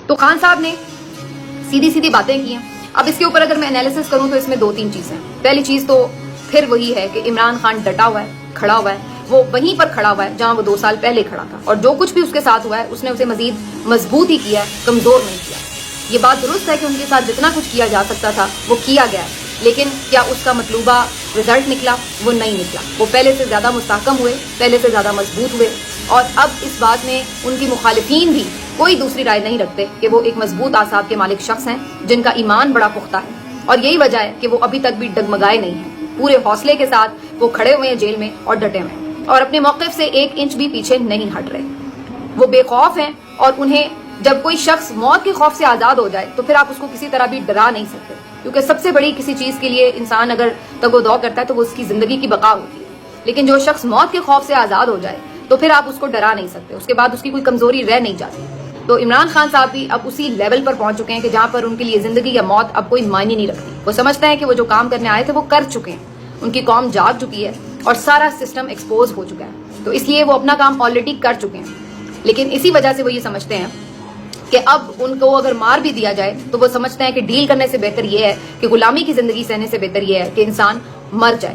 تو خان صاحب نے سیدھی سیدھی باتیں کی ہیں. اب اس کے اوپر اگر میں انالیسس کروں تو اس میں 2-3 چیزیں. پہلی چیز تو پھر وہی ہے کہ عمران خان ڈٹا ہوا ہے, کھڑا ہوا ہے, وہ وہیں پر کھڑا ہوا ہے جہاں وہ 2 سال پہلے کھڑا تھا, اور جو کچھ بھی اس کے ساتھ ہوا ہے اس نے اسے مزید مضبوط ہی کیا ہے, کمزور نہیں کیا. یہ بات درست ہے کہ ان کے ساتھ جتنا کچھ کیا جا سکتا تھا وہ کیا گیا ہے, لیکن کیا اس کا مطلوبہ رزلٹ نکلا؟ وہ نہیں نکلا. وہ پہلے سے زیادہ مستحکم ہوئے, پہلے سے زیادہ مضبوط ہوئے, اور اب اس بات میں ان کی مخالفین بھی کوئی دوسری رائے نہیں رکھتے کہ وہ ایک مضبوط اعصاب کے مالک شخص ہیں جن کا ایمان بڑا پختہ ہے, اور یہی وجہ ہے کہ وہ ابھی تک بھی ڈگمگائے نہیں ہیں. پورے حوصلے کے ساتھ وہ کھڑے ہوئے ہیں جیل میں اور ڈٹے ہوئے ہیں, اور اپنے موقف سے 1 انچ بھی پیچھے نہیں ہٹ رہے. وہ بے خوف ہیں, اور انہیں جب کوئی شخص موت کے خوف سے آزاد ہو جائے تو پھر آپ اس کو کسی طرح بھی ڈرا نہیں سکتے, کیونکہ سب سے بڑی کسی چیز کے لیے انسان اگر تگ و دو کرتا ہے تو وہ اس کی زندگی کی بقا ہوتی ہے. لیکن جو شخص موت کے خوف سے آزاد ہو جائے تو پھر آپ اس کو ڈرا نہیں سکتے, اس کے بعد اس کی کوئی کمزوری رہ نہیں جاتی. تو عمران خان صاحب بھی اب اسی لیول پر پہنچ چکے ہیں کہ جہاں پر ان کے لیے زندگی یا موت اب کوئی معنی نہیں رکھتی. وہ سمجھتے ہیں کہ وہ جو کام کرنے آئے تھے وہ کر چکے ہیں, ان کی قوم جاگ چکی ہے اور سارا سسٹم ایکسپوز ہو چکا ہے, تو اس لیے وہ اپنا کام آلریڈی کر چکے ہیں. لیکن اسی وجہ سے وہ یہ سمجھتے ہیں کہ اب ان کو اگر مار بھی دیا جائے تو وہ سمجھتے ہیں کہ ڈیل کرنے سے بہتر یہ ہے کہ غلامی کی زندگی سہنے سے بہتر یہ ہے کہ انسان مر جائے.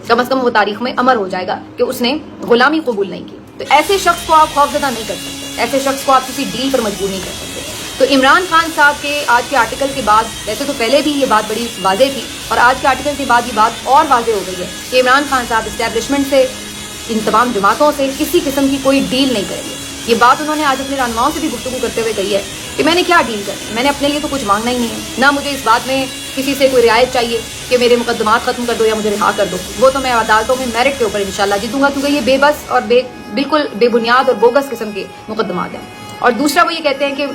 کم از کم وہ تاریخ میں امر ہو جائے گا کہ اس نے غلامی قبول نہیں کی. تو ایسے شخص کو آپ خوفزدہ نہیں کر سکتے, ایسے شخص کو آپ کسی ڈیل پر مجبور نہیں کر سکتے. تو عمران خان صاحب کے آج کے آرٹیکل کے بعد, ویسے تو پہلے بھی یہ بات بڑی واضح تھی, اور آج کے آرٹیکل کے بعد یہ بات اور واضح ہو گئی ہے کہ عمران خان صاحب اسٹیبلشمنٹ سے, ان تمام جماعتوں سے کسی قسم کی کوئی ڈیل نہیں کریں گے. یہ بات انہوں نے آج اپنے رہنماؤں سے بھی گفتگو کرتے ہوئے کہی ہے کہ میں نے کیا ڈیل کرنا ہے, میں نے اپنے لیے تو کچھ مانگنا ہی نہیں ہے, نہ مجھے اس بات میں کسی سے کوئی رعایت چاہیے کہ میرے مقدمات ختم کر دو یا مجھے رہا کر دو. وہ تو میں عدالتوں میں میرٹ کے اوپر انشاءاللہ جیتوں گا, کیونکہ یہ بے بس اور بالکل بے بنیاد اور بوگس قسم کے مقدمات ہیں. اور دوسرا وہ یہ کہتے ہیں کہ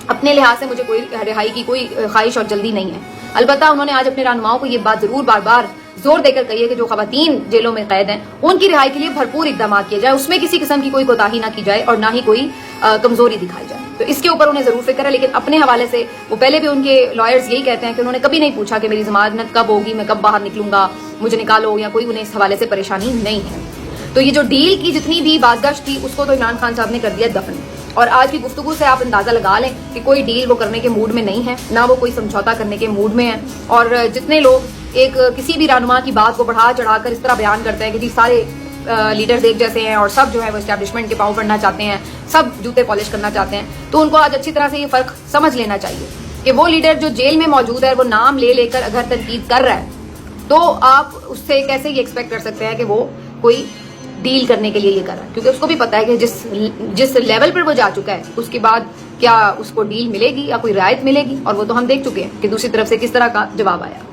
اپنے لحاظ سے مجھے کوئی رہائی کی کوئی خواہش اور جلدی نہیں ہے. البتہ انہوں نے آج اپنے رہنماؤں کو یہ بات ضرور بار بار زور دے کر کہی ہے کہ جو خواتین جیلوں میں قید ہیں ان کی رہائی کے لیے بھرپور اقدامات کیے جائے, اس میں کسی قسم کی کوئی کوتاہی نہ کی جائے اور نہ ہی کوئی کمزوری دکھائی جائے. تو اس کے اوپر انہیں ضرور فکر ہے. لیکن اپنے حوالے سے وہ پہلے بھی ان کے لائرز یہی کہتے ہیں کہ انہوں نے کبھی نہیں پوچھا کہ میری ضمانت کب ہوگی, میں کب باہر نکلوں گا, مجھے نکالو, یا کوئی انہیں اس حوالے سے پریشانی نہیں ہے. تو یہ جو ڈیل کی جتنی بھی بازگشت تھی اس کو تو عمران خان صاحب نے کر دیا دفن. اور آج کی گفتگو سے آپ اندازہ لگا لیں کہ کوئی ڈیل وہ کرنے کے موڈ میں نہیں ہے, نہ وہ کوئی سمجھوتا کرنے کے موڈ میں ہے. اور جتنے لوگ ایک کسی بھی رہنما کی بات کو بڑھا چڑھا کر اس طرح بیان کرتے ہیں کہ جی سارے لیڈرز ایک جیسے ہیں اور سب جو ہے وہ اسٹیبلشمنٹ کے پاؤں پڑنا چاہتے ہیں, سب جوتے پالش کرنا چاہتے ہیں, تو ان کو آج اچھی طرح سے یہ فرق سمجھ لینا چاہیے کہ وہ لیڈر جو جیل میں موجود ہے, وہ نام لے لے کر اگر تنقید کر رہا ہے تو آپ اس سے کیسے یہ ایکسپیکٹ کر سکتے ہیں کہ وہ کوئی ڈیل کرنے کے لیے یہ کر رہا ہے, کیونکہ اس کو بھی پتا ہے کہ جس لیول پر وہ جا چکا ہے اس کے بعد کیا اس کو ڈیل ملے گی یا کوئی رعایت ملے گی, اور وہ تو ہم دیکھ چکے ہیں کہ دوسری طرف سے کس طرح کا جواب آیا.